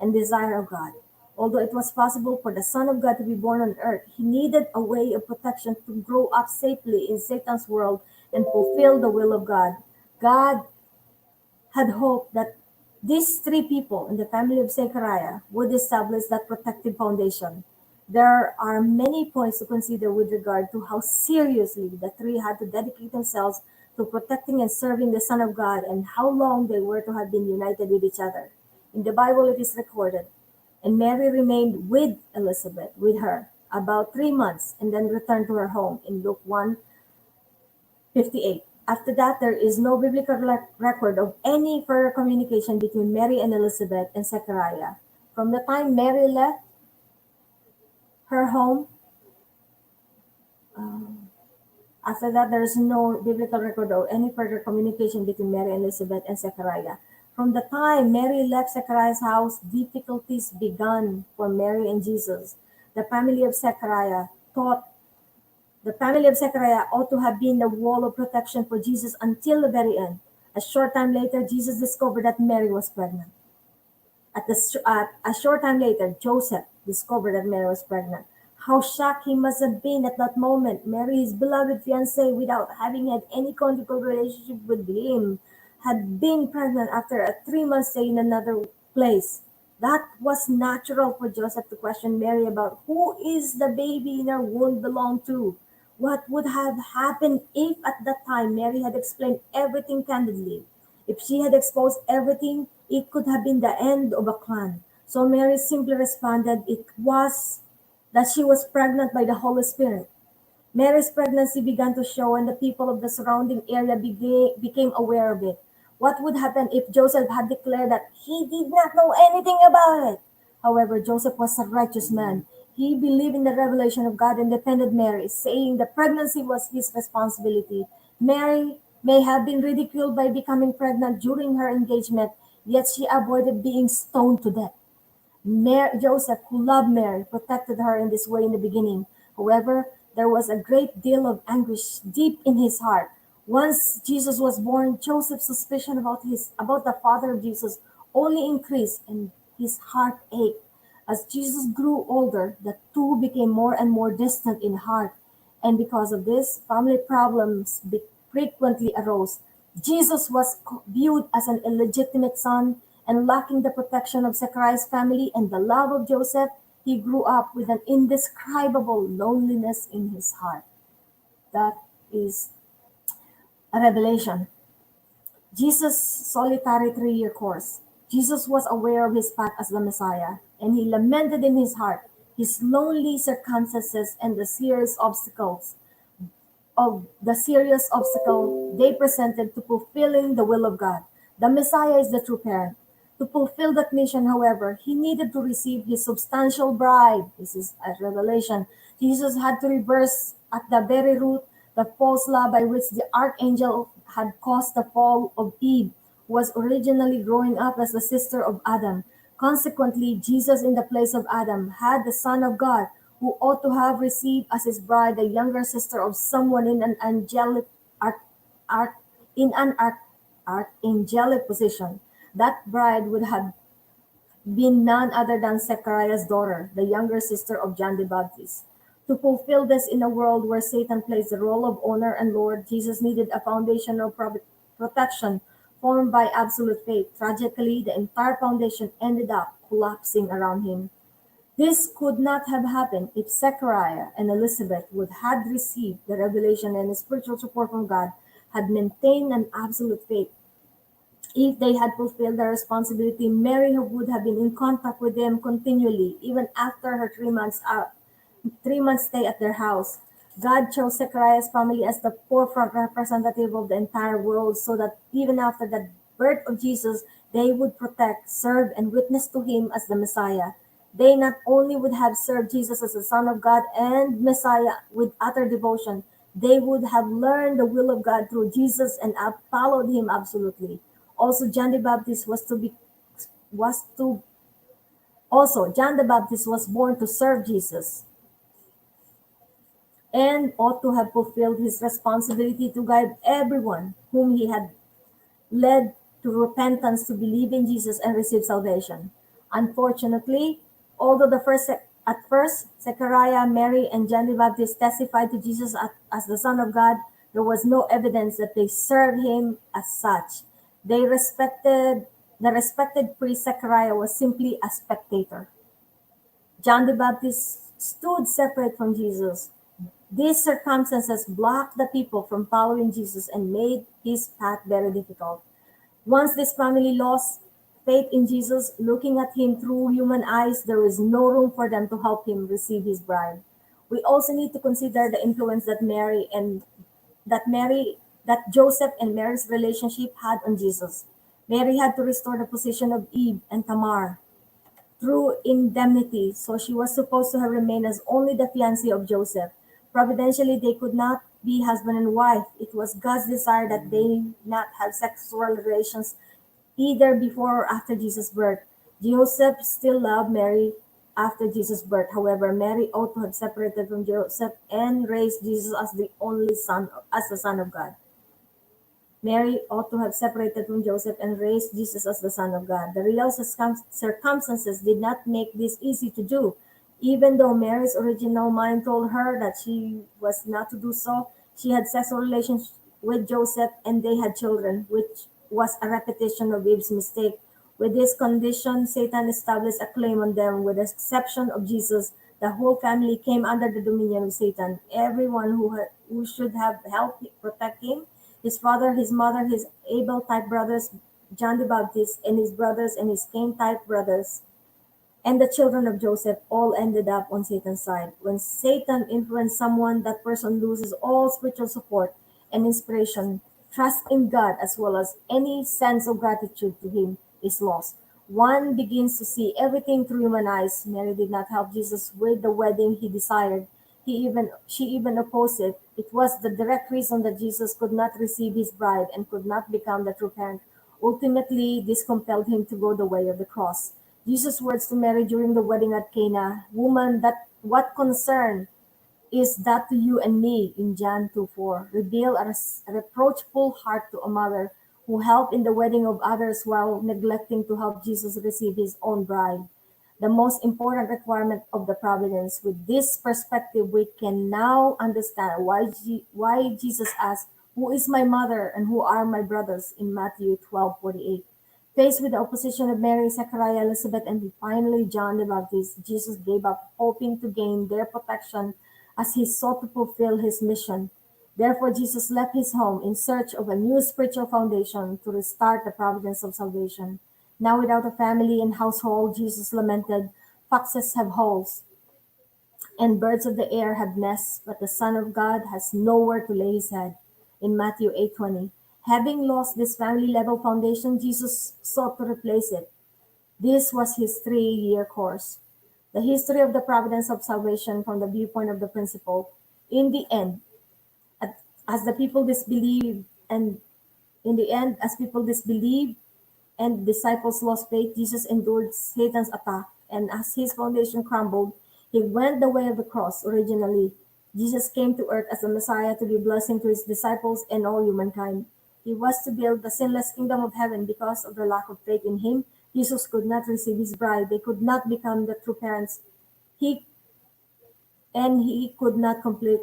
and desire of God. Although it was possible for the Son of God to be born on earth, he needed a way of protection to grow up safely in Satan's world and fulfill the will of God. God had hoped that these three people in the family of Zechariah would establish that protective foundation. There are many points to consider with regard to how seriously the three had to dedicate themselves to protecting and serving the Son of God and how long they were to have been united with each other. In the Bible, it is recorded, and Mary remained with Elizabeth, with her, about 3 months, and then returned to her home in Luke 1:58. After that, there is no biblical record of any further communication between Mary and Elizabeth and Zechariah. From the time Mary left her home, after that, there is no biblical record of any further communication between Mary and Elizabeth and Zechariah. From the time Mary left Zechariah's house, difficulties began for Mary and Jesus. The family of Zechariah thought The family of Zechariah ought to have been the wall of protection for Jesus until the very end. A short time later, Jesus discovered that Mary was pregnant. A short time later, Joseph discovered that Mary was pregnant. How shocked he must have been at that moment. Mary, his beloved fiancée, without having had any conjugal relationship with him, had been pregnant after a 3 month stay in another place. That was natural for Joseph to question Mary about who is the baby in her womb belong to. What would have happened if at that time Mary had explained everything candidly? If she had exposed everything, it could have been the end of a clan. So Mary simply responded it was that she was pregnant by the Holy Spirit. Mary's pregnancy began to show and the people of the surrounding area became aware of it. What would happen if Joseph had declared that he did not know anything about it? However, Joseph was a righteous man. He believed in the revelation of God and defended Mary, saying the pregnancy was his responsibility. Mary may have been ridiculed by becoming pregnant during her engagement, yet she avoided being stoned to death. Joseph, who loved Mary, protected her in this way in the beginning. However, there was a great deal of anguish deep in his heart. Once Jesus was born, Joseph's suspicion about the father of Jesus only increased and his heart ached. As Jesus grew older, the two became more and more distant in heart, and because of this, family problems frequently arose. Jesus was viewed as an illegitimate son, and lacking the protection of Zechariah's family and the love of Joseph, he grew up with an indescribable loneliness in his heart. That is a revelation. Jesus' solitary 3-year course. Jesus was aware of his path as the Messiah, and he lamented in his heart his lonely circumstances and the serious obstacle they presented to fulfilling the will of God. The Messiah is the true parent. To fulfill that mission, however, he needed to receive his substantial bride. This is a revelation. Jesus had to reverse at the very root the false law by which the archangel had caused the fall of Eve, who was originally growing up as the sister of Adam. Consequently, Jesus, in the place of Adam, had the Son of God, who ought to have received as his bride the younger sister of someone in an angelic art, art in an art, archangelic position. That bride would have been none other than Zechariah's daughter, the younger sister of John the Baptist. To fulfill this in a world where Satan plays the role of owner and Lord, Jesus needed a foundation of protection formed by absolute faith. Tragically, the entire foundation ended up collapsing around him. This could not have happened if Zechariah and Elizabeth would had received the revelation and spiritual support from God, had maintained an absolute faith. If they had fulfilled their responsibility, Mary would have been in contact with them continually, even after her 3 months stay at their house. God chose Zechariah's family as the forefront representative of the entire world, so that even after birth of Jesus, they would protect, serve, and witness to him as the Messiah. They not only would have served Jesus as the Son of God and Messiah with utter devotion, they would have learned the will of God through Jesus and have followed him absolutely. Also, John the Baptist was to John the Baptist was born to serve Jesus and ought to have fulfilled his responsibility to guide everyone whom he had led to repentance to believe in Jesus and receive salvation. Unfortunately, although at first Zechariah, Mary, and John the Baptist testified to Jesus as the Son of God, there was no evidence that they served him as such. The respected priest Zechariah was simply a spectator. John the Baptist stood separate from Jesus. These circumstances blocked the people from following Jesus and made his path very difficult. Once this family lost faith in Jesus, looking at him through human eyes, there is no room for them to help him receive his bride. We also need to consider the influence that Joseph and Mary's relationship had on Jesus. Mary had to restore the position of Eve and Tamar through indemnity, so she was supposed to have remained as only the fiancée of Joseph. Providentially, they could not be husband and wife. It was God's desire that they not have sexual relations either before or after Jesus' birth. Joseph still loved Mary after Jesus' birth. However, Mary ought to have separated from Joseph and raised Jesus as the Son of God. Mary ought to have separated from Joseph and raised Jesus as the Son of God. The real circumstances did not make this easy to do. Even though Mary's original mind told her that she was not to do so, she had sexual relations with Joseph and they had children, which was a repetition of Eve's mistake. With this condition, Satan established a claim on them. With the exception of Jesus, the whole family came under the dominion of Satan. Everyone who should have helped protect him, his father, his mother, his Abel type brothers, John the Baptist, and his brothers and his Cain type brothers, and the children of Joseph all ended up on Satan's side. When Satan influences someone, that person loses all spiritual support and inspiration. Trust in God as well as any sense of gratitude to him is lost. One begins to see everything through human eyes. Mary did not help Jesus with the wedding he desired. She even opposed it. It was the direct reason that Jesus could not receive his bride and could not become the true parent. Ultimately, this compelled him to go the way of the cross. Jesus' words to Mary during the wedding at Cana, "Woman, that what concern is that to you and me," in John 2:4, reveal a reproachful heart to a mother who helped in the wedding of others while neglecting to help Jesus receive his own bride. The most important requirement of the providence. With this perspective, we can now understand why Jesus asked, "Who is my mother and who are my brothers?" in Matthew 12:48. Faced with the opposition of Mary, Zechariah, Elizabeth, and finally John the Baptist, Jesus gave up hoping to gain their protection as he sought to fulfill his mission. Therefore, Jesus left his home in search of a new spiritual foundation to restart the providence of salvation. Now, without a family and household, Jesus lamented, "Foxes have holes, and birds of the air have nests, but the Son of God has nowhere to lay his head," in Matthew 8:20. Having lost this family level foundation, Jesus sought to replace it. This was his 3-year course. The history of the providence of salvation from the viewpoint of the principle. In the end, as the people disbelieved, and in the end, as people disbelieved and disciples lost faith, Jesus endured Satan's attack, and as his foundation crumbled, he went the way of the cross. Originally, Jesus came to earth as a Messiah to be a blessing to his disciples and all humankind. He was to build the sinless kingdom of heaven. Because of the lack of faith in him, Jesus could not receive his bride. They could not become the true parents. He he could not complete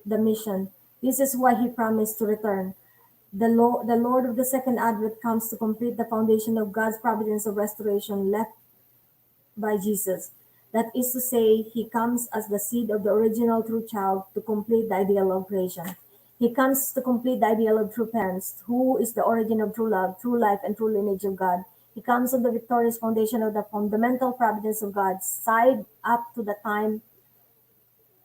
the mission. This is why he promised to return. The Lord of the second advent comes to complete the foundation of God's providence of restoration left by Jesus. That is to say, he comes as the seed of the original true child to complete the ideal of creation. He comes to complete the ideal of true parents, who is the origin of true love, true life, and true lineage of God. He comes on the victorious foundation of the fundamental providence of God, side up to the time.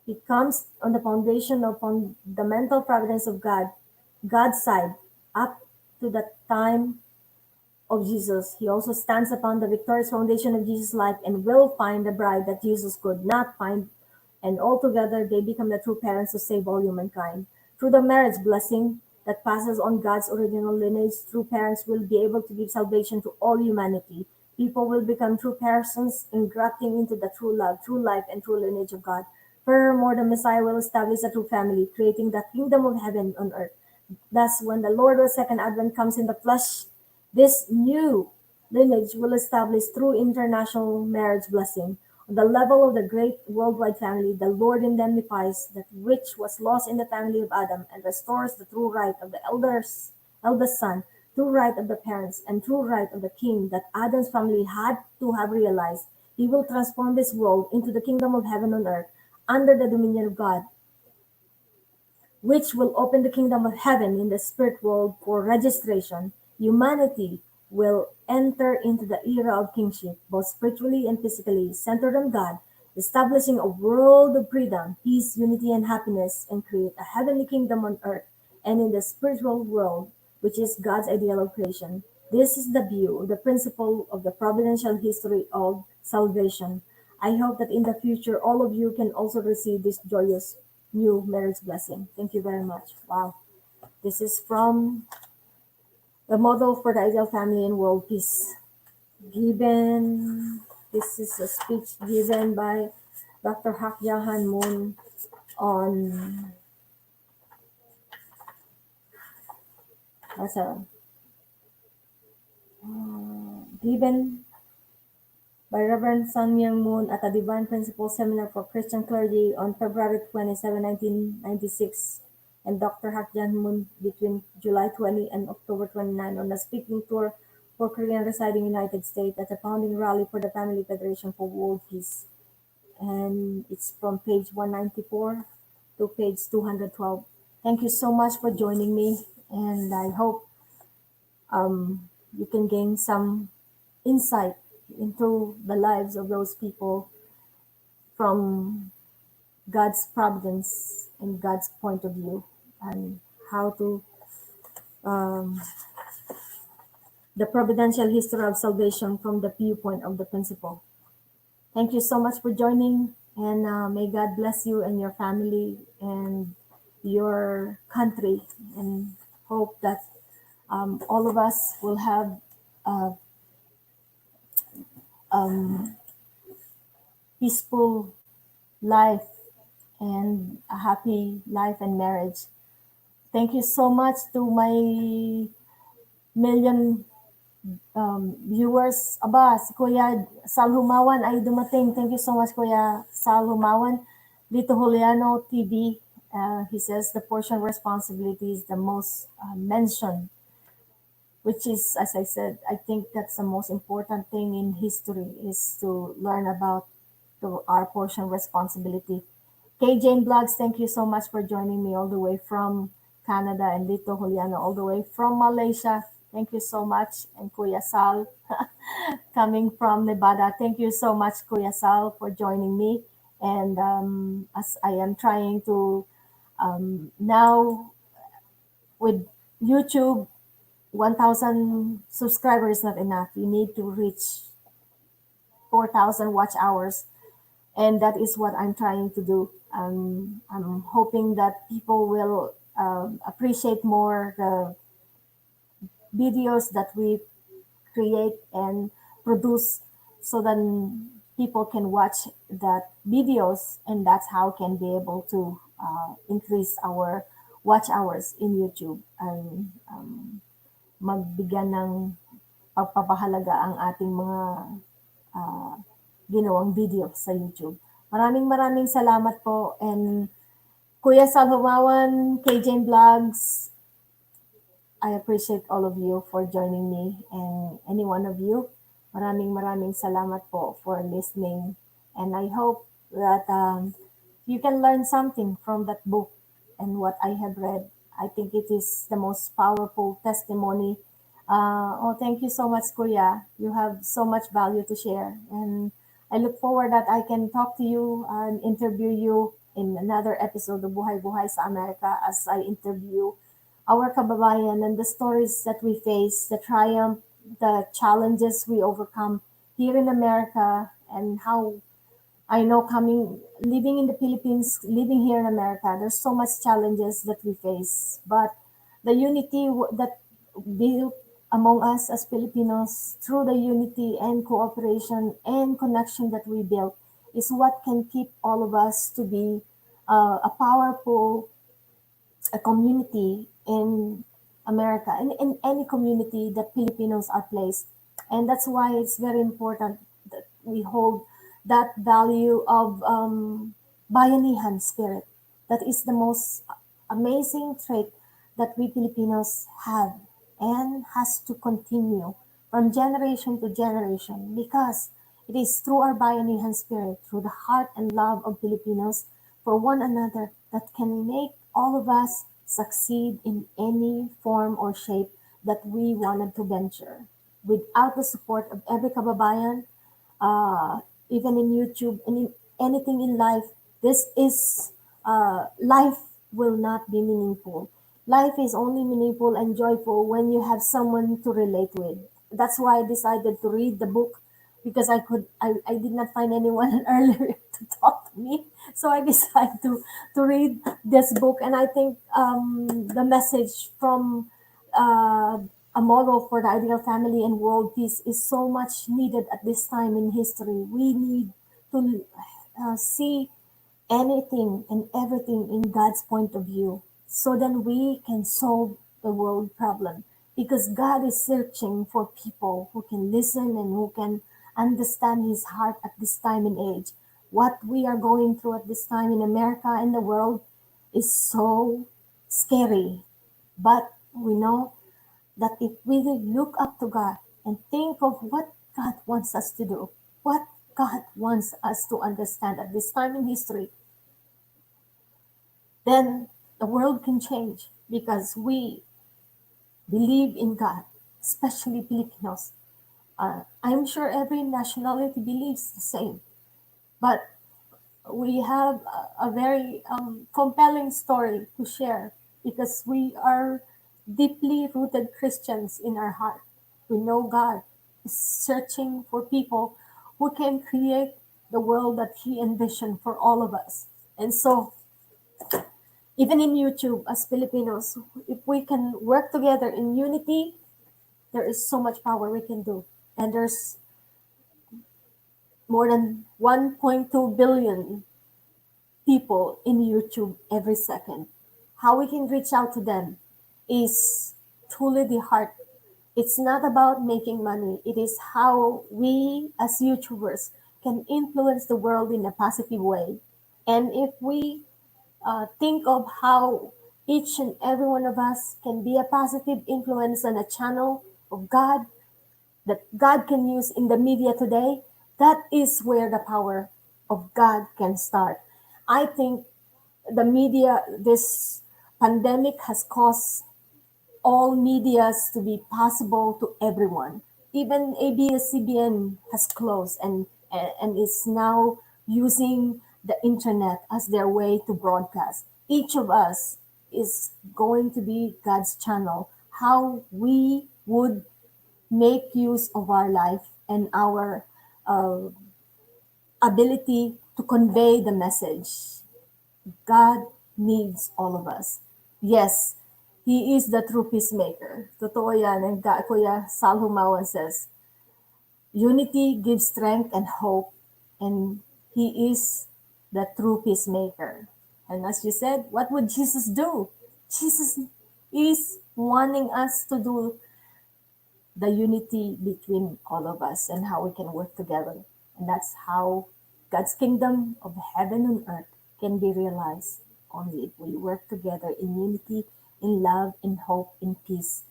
He comes on the foundation of fundamental providence of God, God's side, up to the time of Jesus. He also stands upon the victorious foundation of Jesus' life and will find the bride that Jesus could not find, and altogether they become the true parents to save all humankind. Through the marriage blessing that passes on God's original lineage, true parents will be able to give salvation to all humanity. People will become true persons, engrafting into the true love, true life, and true lineage of God. Furthermore, the Messiah will establish a true family, creating the kingdom of heaven on earth. Thus, when the Lord of the second advent comes in the flesh, this new lineage will establish through international marriage blessing. On the level of the great worldwide family, the Lord indemnifies that which was lost in the family of Adam and restores the true right of the eldest son, true right of the parents, and true right of the king that Adam's family had to have realized. He will transform this world into the kingdom of heaven on earth under the dominion of God, which will open the kingdom of heaven in the spirit world for registration. Humanity will enter into the era of kingship, both spiritually and physically, centered on God, establishing a world of freedom, peace, unity, and happiness, and create a heavenly kingdom on earth and in the spiritual world, which is God's ideal of creation. This is the view, the principle of the providential history of salvation. I hope that in the future, all of you can also receive this joyous new marriage blessing. Thank you very much. Wow. This is from the model for the ideal family and world peace. Given, this is a speech given by Dr. Hak Jahan Moon on, given by Reverend Sun Myung Moon at a Divine Principles Seminar for Christian Clergy on February 27, 1996, and Dr. Hak Jan Moon between July 20 and October 29 on a speaking tour for Korean residing in the United States at a founding rally for the Family Federation for World Peace. And it's from page 194 to page 212. Thank you so much for joining me, and I hope you can gain some insight into the lives of those people from God's providence and God's point of view, and how to um, the providential history of salvation from the viewpoint of the principle. Thank you so much for joining, and may God bless you and your family and your country, and hope that all of us will have a peaceful life and a happy life and marriage. Thank you so much to my million viewers. Aba, si Kuya Sal Humawan ay dumating. Thank you so much, Kuya Sal Humawan. Lito Juliano TV, he says the portion responsibility is the most mentioned, which is, as I said, I think that's the most important thing in history is to learn about our portion responsibility. K. Jane Blogs, thank you so much for joining me all the way from Canada, and Lito Juliano all the way from Malaysia. Thank you so much. And Kuya Sal coming from Nevada. Thank you so much, Kuya Sal, for joining me. And as I am trying to now with YouTube, 1,000 subscribers is not enough. You need to reach 4,000 watch hours, and that is what I'm trying to do. I'm hoping that people will appreciate more the videos that we create and produce, so that people can watch that videos, and that's how can be able to increase our watch hours in YouTube, and magbigyan ng pagpapahalaga ang ating mga ginawang video sa YouTube. Maraming salamat po, and Kuya Salhumawan, KJ Vlogs, I appreciate all of you for joining me, and any one of you. Maraming salamat po for listening, and I hope that you can learn something from that book and what I have read. I think it is the most powerful testimony. Thank you so much, Kuya. You have so much value to share, and I look forward that I can talk to you and interview you in another episode of Buhay Buhay sa Amerika, as I interview our kababayan and the stories that we face, the triumph the challenges we overcome here in America, and how I know coming living in the Philippines, living here in America, there's so much challenges that we face. But the unity that built among us as Filipinos through the unity and cooperation and connection that we built is what can keep all of us to be a powerful a community in America and in any community that Filipinos are placed. And that's why it's very important that we hold that value of bayanihan spirit. That is the most amazing trait that we Filipinos have and has to continue from generation to generation, because it is through our bayanihan spirit, through the heart and love of Filipinos for one another, that can make all of us succeed in any form or shape that we wanted to venture. Without the support of every kababayan, uh, even in YouTube and in anything in life, this is life will not be meaningful. Life is only meaningful and joyful when you have someone to relate with. That's why I decided to read the book, because I did not find anyone earlier to talk to me. So I decided to read this book, and I think the message from uh, a model for the ideal family and world peace is so much needed at this time in history. We need to see anything and everything in God's point of view, so then we can solve the world problem, because God is searching for people who can listen and who can understand his heart at this time and age. What we are going through at this time in America and the world is so scary, but we know that if we look up to God and think of what God wants us to do, what God wants us to understand at this time in history, then the world can change, because we believe in God, especially Filipinos. I'm sure every nationality believes the same, but we have a very compelling story to share, because we are deeply rooted Christians in our heart. We know God is searching for people who can create the world that He envisioned for all of us. And so, even in YouTube, as Filipinos, if we can work together in unity, there is so much power we can do. And there's more than 1.2 billion people in YouTube every second. How we can reach out to them is truly the heart. It's not about making money. It is how we as YouTubers can influence the world in a positive way. And if we think of how each and every one of us can be a positive influence and a channel of God that God can use in the media today, that is where the power of God can start. I think the media, this pandemic has caused all medias to be possible to everyone. Even ABS-CBN has closed and is now using the internet as their way to broadcast. Each of us is going to be God's channel. How we would make use of our life and our uh, ability to convey the message. God needs all of us. Yes, He is the true peacemaker. Totoo yan. And Kuya Sal Humawan says, unity gives strength and hope, and He is the true peacemaker. And as you said, what would Jesus do? Jesus is wanting us to do the unity between all of us and how we can work together. And that's how God's kingdom of heaven and earth can be realized only if we work together in unity, in love, in hope, in peace,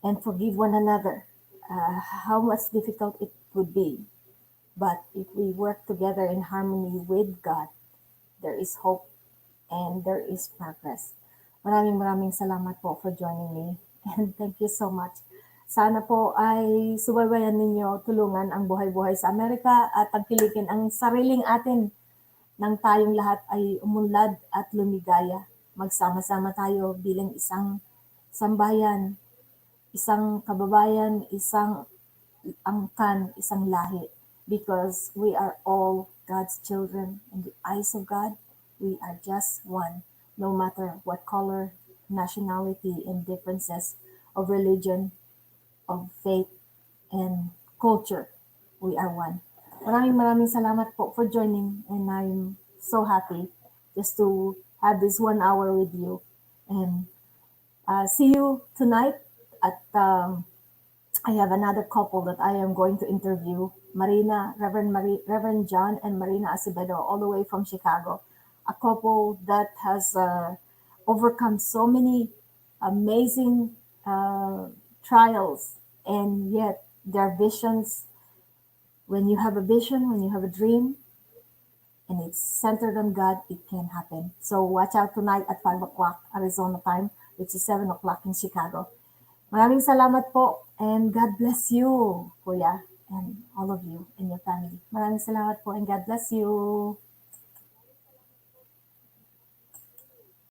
and forgive one another. How much difficult it would be. But if we work together in harmony with God, there is hope and there is progress. Maraming salamat po for joining me, and thank you so much. Sana po ay subaybayan ninyo, tulungan ang buhay-buhay sa Amerika at tagpilikin ang sariling atin nang tayong lahat ay umunlad at lumigaya. Magsama-sama tayo bilang isang sambayan isang kababayan, isang angkan, isang lahi. Because we are all God's children. In the eyes of God, we are just one. No matter what color, nationality, and differences of religion, of faith, and culture, we are one. Maraming salamat po for joining, and I'm so happy just to have this 1 hour with you. And see you tonight at I have another couple that I am going to interview, Reverend John and Marina Acevedo, all the way from Chicago. A couple that has overcome so many amazing trials, and yet their visions. When you have a vision, when you have a dream, and it's centered on God, it can happen. So watch out tonight at 5 o'clock Arizona time, which is 7 o'clock in Chicago. Maraming salamat po, and God bless you, Kuya, and all of you and your family. Maraming salamat po, and God bless you.